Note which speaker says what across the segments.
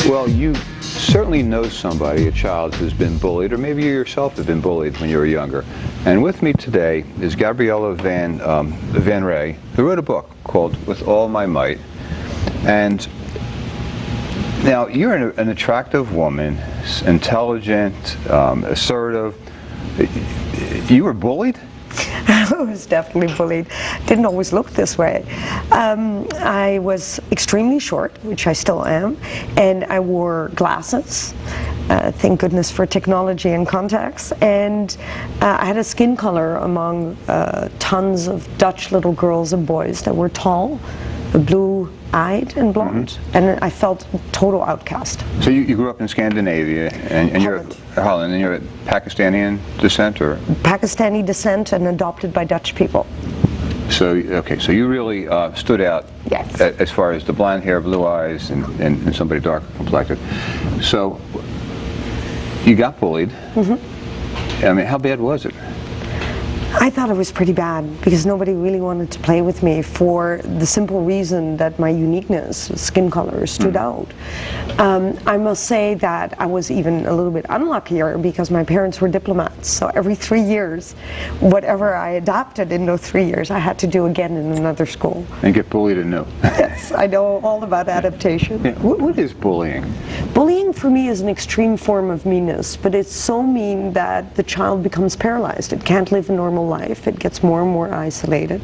Speaker 1: Well, you certainly know somebody, a child who's been bullied, or maybe you yourself have been bullied when you were younger. And with me today is Gabriella van Rij, who wrote a book called With All My Might. And now, you're an attractive woman, intelligent, assertive. You were bullied?
Speaker 2: I was definitely bullied. Didn't always look this way. I was extremely short, which I still am, and I wore glasses. Thank goodness for technology and contacts. And I had a skin color among tons of Dutch little girls and boys that were tall, blue-eyed and blonde, and I felt a total outcast.
Speaker 1: So you grew up in Scandinavia, and you're Holland, and you're of Pakistani descent, or?
Speaker 2: Pakistani descent and adopted by Dutch people.
Speaker 1: So, okay, so you really stood out.
Speaker 2: Yes.
Speaker 1: As far as the blonde hair, blue eyes, and somebody darker complected. So, you got bullied. I mean, how bad was it?
Speaker 2: I thought it was pretty bad because nobody really wanted to play with me for the simple reason that my uniqueness, skin color, stood out. I must say that I was even a little bit unluckier because my parents were diplomats, so every 3 years, whatever I adopted in those 3 years, I had to do again in another school.
Speaker 1: And get bullied anew.
Speaker 2: Yes, I know all about adaptation.
Speaker 1: Yeah. What is bullying?
Speaker 2: Bullying for me is an extreme form of meanness, but it's so mean that the child becomes paralyzed. It can't live a normal life. It gets more and more isolated.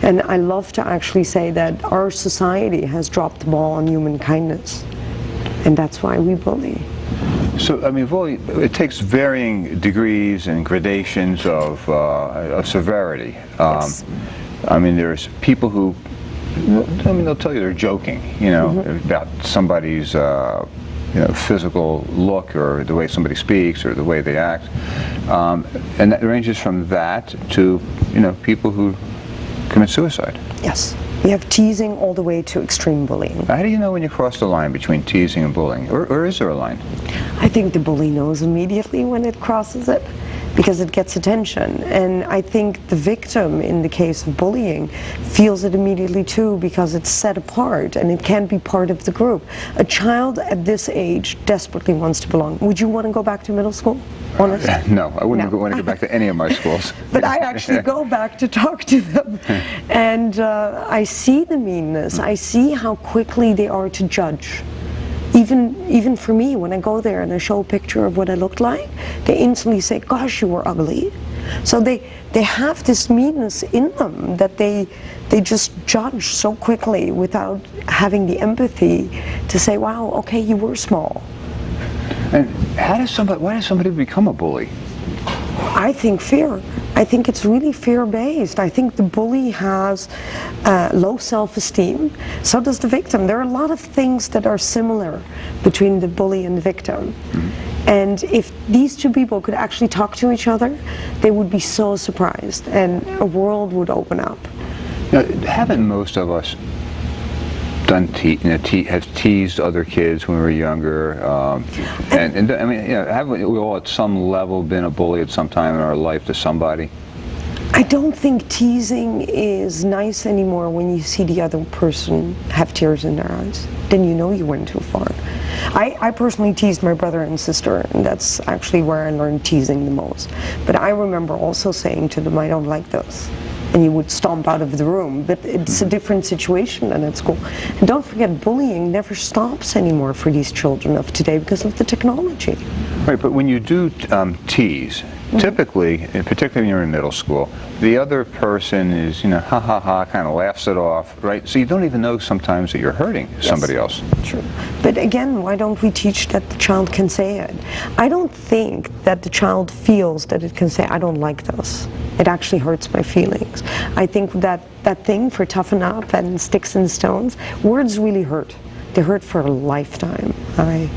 Speaker 2: And I love to actually say that our society has dropped the ball on human kindness. And that's why we bully.
Speaker 1: So, I mean, bullying, it takes varying degrees and gradations of severity.
Speaker 2: Yes.
Speaker 1: I mean, there's people who, I mean, they'll tell you they're joking, you know, about somebody's physical look or the way somebody speaks or the way they act, and that ranges from that to people who commit suicide.
Speaker 2: Yes, we have teasing all the way to extreme bullying.
Speaker 1: How do you know when you cross the line between teasing and bullying, or is there a line?
Speaker 2: I think the bully knows immediately when it crosses it, because it gets attention. And I think the victim in the case of bullying feels it immediately too, because it's set apart and it can't be part of the group. A child at this age desperately wants to belong. Would you want to go back to middle school? Honest?
Speaker 1: No, I wouldn't want to go back to any of my schools.
Speaker 2: But I actually go back to talk to them. And I see the meanness. I see how quickly they are to judge. Even for me, when I go there and I show a picture of what I looked like, they instantly say, gosh, you were ugly. So they have this meanness in them that they just judge so quickly without having the empathy to say, wow, okay, you were small.
Speaker 1: And why does somebody become a bully?
Speaker 2: I think fear. I think it's really fear-based. I think the bully has low self-esteem. So does the victim. There are a lot of things that are similar between the bully and the victim. And if these two people could actually talk to each other, they would be so surprised and a world would open up.
Speaker 1: Now, haven't most of us have teased other kids when we were younger, and I mean, haven't we all at some level been a bully at some time in our life to somebody?
Speaker 2: I don't think teasing is nice anymore when you see the other person have tears in their eyes. Then you know you went too far. I personally teased my brother and sister, and that's actually where I learned teasing the most. But I remember also saying to them, I don't like this. And you would stomp out of the room, but it's a different situation than at school. And don't forget, bullying never stops anymore for these children of today because of the technology.
Speaker 1: Right, but when you do tease, typically, and particularly when you're in middle school, the other person is, ha ha ha, kind of laughs it off, right? So you don't even know sometimes that you're hurting somebody else.
Speaker 2: True. But again, why don't we teach that the child can say it? I don't think that the child feels that it can say, I don't like this. It actually hurts my feelings. I think that thing for toughen up and sticks and stones, words really hurt. They hurt for a lifetime. I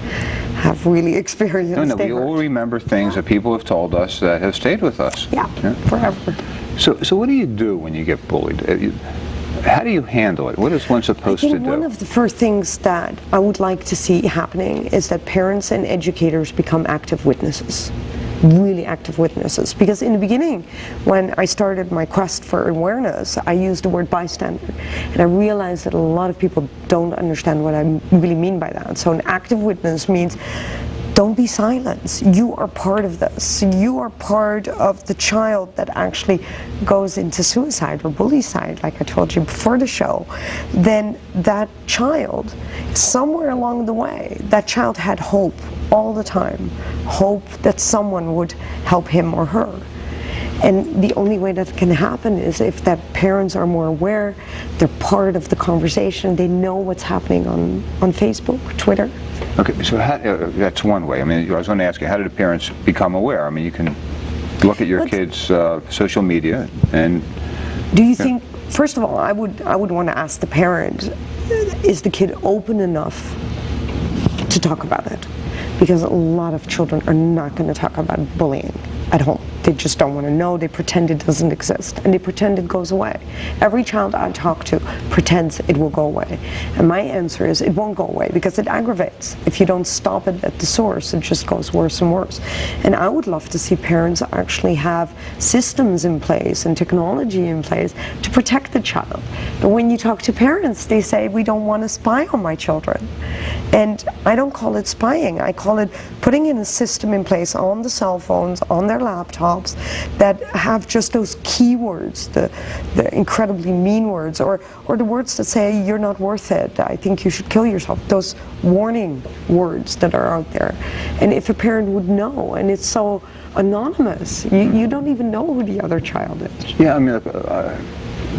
Speaker 2: have really experienced it.
Speaker 1: No, we all remember things that people have told us that have stayed with us.
Speaker 2: Yeah, forever.
Speaker 1: So what do you do when you get bullied? How do you handle it? What is one supposed to do?
Speaker 2: One of the first things that I would like to see happening is that parents and educators become active witnesses. really active witnesses. Because in the beginning, when I started my quest for awareness, I used the word bystander. And I realized that a lot of people don't understand what I really mean by that. So an active witness means don't be silenced. You are part of this. You are part of the child that actually goes into suicide or bullycide, like I told you before the show. Then that child, somewhere along the way, that child had hope all the time. Hope that someone would help him or her. And the only way that can happen is if that parents are more aware, they're part of the conversation, they know what's happening on Facebook, Twitter.
Speaker 1: Okay, so that's one way. I mean, I was going to ask you, how do the parents become aware? I mean, you can look at your kids' social media and...
Speaker 2: Do you think, first of all, I would want to ask the parent, is the kid open enough to talk about it? Because a lot of children are not going to talk about bullying at home. They just don't want to know. They pretend it doesn't exist, and they pretend it goes away. Every child I talk to pretends it will go away. And my answer is it won't go away because it aggravates. If you don't stop it at the source, it just goes worse and worse. And I would love to see parents actually have systems in place and technology in place to protect the child. But when you talk to parents, they say, we don't want to spy on my children. And I don't call it spying. I call it putting in a system in place on the cell phones, on their laptops, that have just those keywords, the incredibly mean words, or the words that say, you're not worth it, I think you should kill yourself, those warning words that are out there. And if a parent would know, and it's so anonymous, you don't even know who the other child is.
Speaker 1: Yeah, I mean,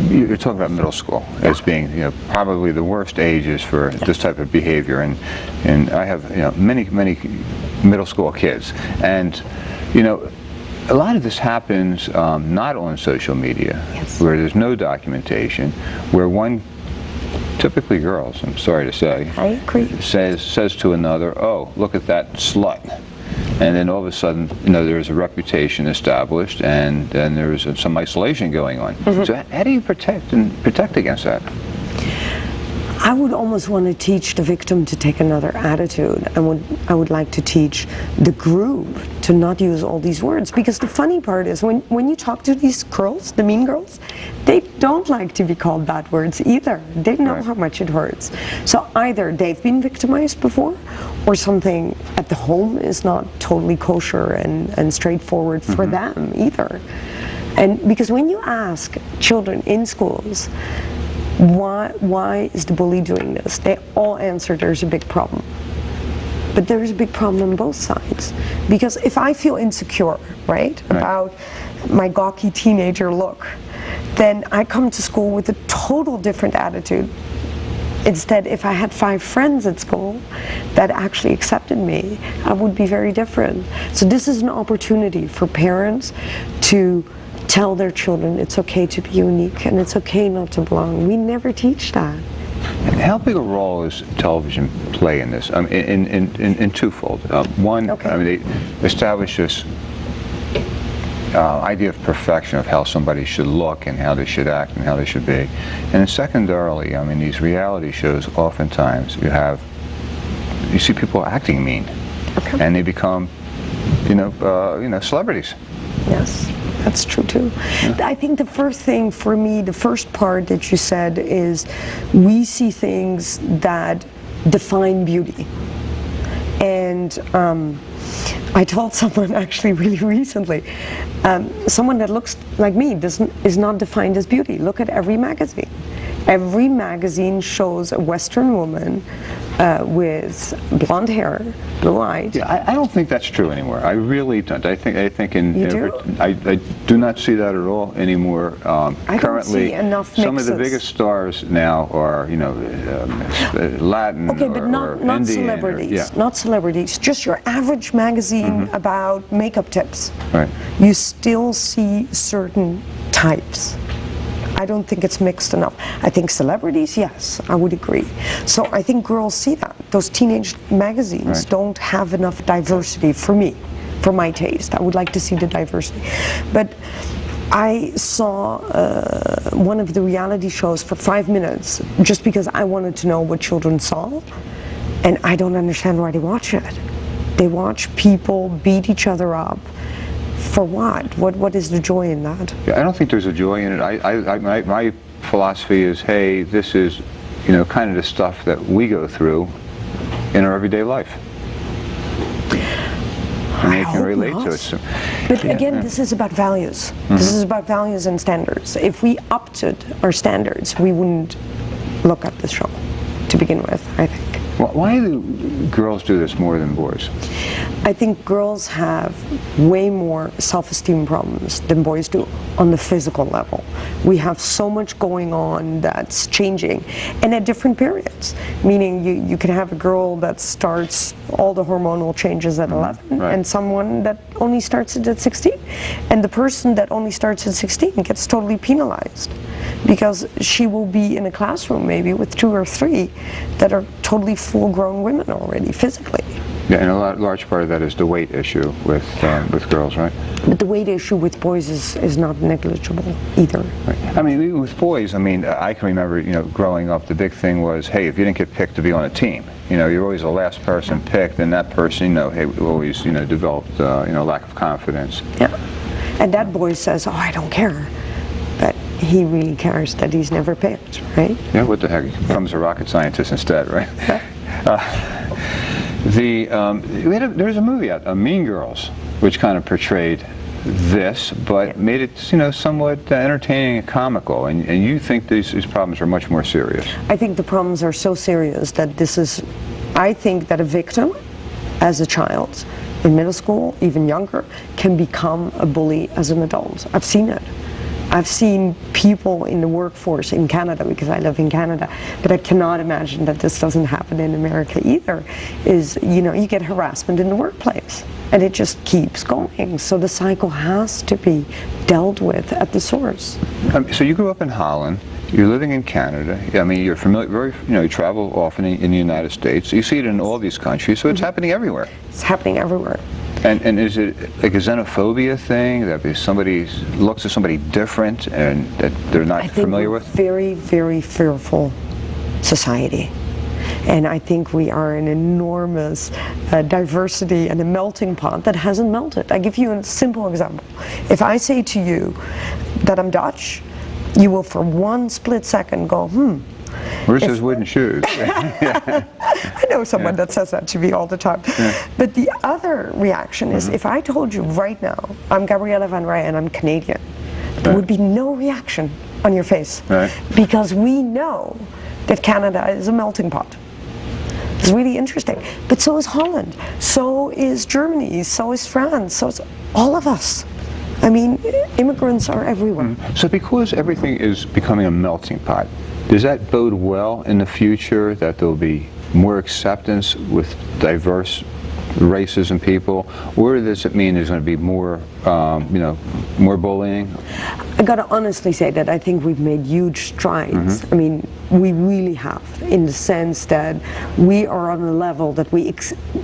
Speaker 1: you're talking about middle school as being, probably the worst ages for this type of behavior, and I have, many middle school kids, and a lot of this happens not on social media, where there's no documentation, where one, typically girls, I'm sorry to say,
Speaker 2: I agree,
Speaker 1: says to another, oh, look at that slut. And then all of a sudden, there's a reputation established, and then there's some isolation going on. Mm-hmm. So how do you protect against that?
Speaker 2: I would almost want to teach the victim to take another attitude. I would like to teach the group to not use all these words, because the funny part is when you talk to these girls, the mean girls, they don't like to be called bad words either. They know how much it hurts. So either they've been victimized before, or something at the home is not totally kosher and straightforward for them either. And because when you ask children in schools, why is the bully doing this? They all answer there's a big problem. But there's a big problem on both sides. Because if I feel insecure, about my gawky teenager look, then I come to school with a total different attitude. Instead, if I had 5 friends at school that actually accepted me, I would be very different. So this is an opportunity for parents to tell their children it's okay to be unique and it's okay not to belong. We never teach that.
Speaker 1: How big a role does television play in this? In twofold. One, they establish this idea of perfection, of how somebody should look and how they should act and how they should be. And then secondarily, these reality shows, oftentimes you see people acting mean, and they become, celebrities.
Speaker 2: Yes. That's true too. Yeah. I think the first thing for me, the first part that you said is we see things that define beauty. And I told someone actually really recently, someone that looks like me is not defined as beauty. Look at every magazine. Every magazine shows a Western woman with blonde hair, blue eyes.
Speaker 1: Yeah, I don't think that's true anymore. I really don't. I think I do not see that at all anymore.
Speaker 2: I
Speaker 1: currently,
Speaker 2: don't see enough mixes.
Speaker 1: Some of the biggest stars now are, Latin
Speaker 2: but not
Speaker 1: Indian
Speaker 2: celebrities. Not celebrities. Just your average magazine about makeup tips.
Speaker 1: Right.
Speaker 2: You still see certain types. I don't think it's mixed enough. I think celebrities, yes, I would agree. So I think girls see that. Those teenage magazines don't have enough diversity for me, for my taste. I would like to see the diversity. But I saw one of the reality shows for 5 minutes just because I wanted to know what children saw, and I don't understand why they watch it. They watch people beat each other up. For what? What is the joy in that?
Speaker 1: Yeah, I don't think there's a joy in it. My philosophy is, hey, this is, kind of the stuff that we go through in our everyday life. And they can relate to it. So,
Speaker 2: but again, this is about values. This is about values and standards. If we upped our standards, we wouldn't look at this show to begin with, I think.
Speaker 1: Well, why do girls do this more than boys?
Speaker 2: I think girls have way more self-esteem problems than boys do on the physical level. We have so much going on that's changing, and at different periods. Meaning you can have a girl that starts all the hormonal changes at 11,
Speaker 1: right,
Speaker 2: and someone that only starts it at 16. And the person that only starts at 16 gets totally penalized, because she will be in a classroom maybe with 2 or 3 that are totally full-grown women already, physically.
Speaker 1: Yeah, and a large part of that is the weight issue with girls, right?
Speaker 2: But the weight issue with boys is not negligible either.
Speaker 1: Right. I mean, with boys, I can remember, growing up, the big thing was, hey, if you didn't get picked to be on a team, you're always the last person picked, and that person, hey, always, developed, lack of confidence.
Speaker 2: Yeah, and that boy says, oh, I don't care. But he really cares that he's never picked, right?
Speaker 1: Yeah, what the heck? He becomes a rocket scientist instead, right? There's a movie out, Mean Girls, which kind of portrayed this, but made it, somewhat entertaining and comical. And you think these problems are much more serious? I
Speaker 2: think the problems are so serious that I think that a victim, as a child, in middle school, even younger, can become a bully as an adult. I've seen it. I've seen people in the workforce in Canada, because I live in Canada, but I cannot imagine that this doesn't happen in America either, you get harassment in the workplace, and it just keeps going. So the cycle has to be dealt with at the source.
Speaker 1: So you grew up in Holland, you're living in Canada, you're familiar, you travel often in the United States, you see it in all these countries, so it's happening everywhere.
Speaker 2: It's happening everywhere.
Speaker 1: And is it like a xenophobia thing, that if somebody looks at somebody different and that they're not familiar with?
Speaker 2: Very, very fearful society. And I think we are an enormous diversity and a melting pot that hasn't melted. I give you a simple example. If I say to you that I'm Dutch, you will for one split second go,
Speaker 1: Where's his wooden shoes?
Speaker 2: I know someone that says that to me all the time. Yeah. But the other reaction is, if I told you right now, I'm Gabriella van Rij and I'm Canadian, there would be no reaction on your face. Right. Because we know that Canada is a melting pot. It's really interesting. But so is Holland, so is Germany, so is France, so is all of us. Immigrants are everywhere.
Speaker 1: So because everything is becoming a melting pot, does that bode well in the future, that there'll be more acceptance with diverse races and people, or does it mean there's going to be more, more bullying?
Speaker 2: I got to honestly say that I think we've made huge strides. We really have, in the sense that we are on a level that we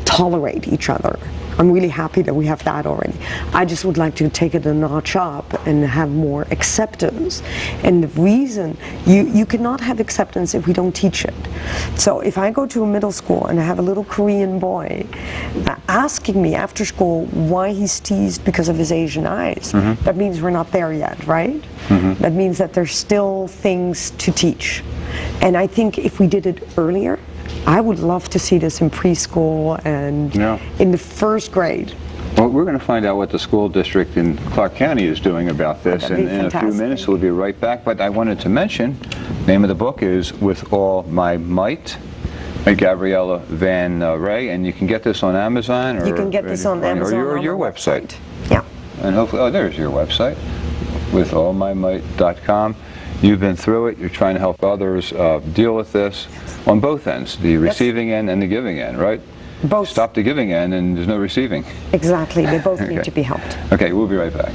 Speaker 2: tolerate each other. I'm really happy that we have that already. I just would like to take it a notch up and have more acceptance. And the reason, you cannot have acceptance if we don't teach it. So if I go to a middle school and I have a little Korean boy asking me after school why he's teased because of his Asian eyes, that means we're not there yet, right? That means that there's still things to teach. And I think if we did it earlier, I would love to see this in preschool and in the first grade.
Speaker 1: Well, we're going to find out what the school district in Clark County is doing about this in a few minutes. We'll be right back. But I wanted to mention, the name of the book is With All My Might by Gabriella van Rij, and you can get this on Amazon. Or,
Speaker 2: you can get this on Amazon
Speaker 1: or your website.
Speaker 2: Yeah.
Speaker 1: And hopefully, there's your website, withallmymight.com. You've been through it. You're trying to help others deal with this on both ends, the receiving end and the giving end, right?
Speaker 2: Both.
Speaker 1: Stop the giving end and there's no receiving.
Speaker 2: Exactly. They both need to be helped.
Speaker 1: Okay, we'll be right back.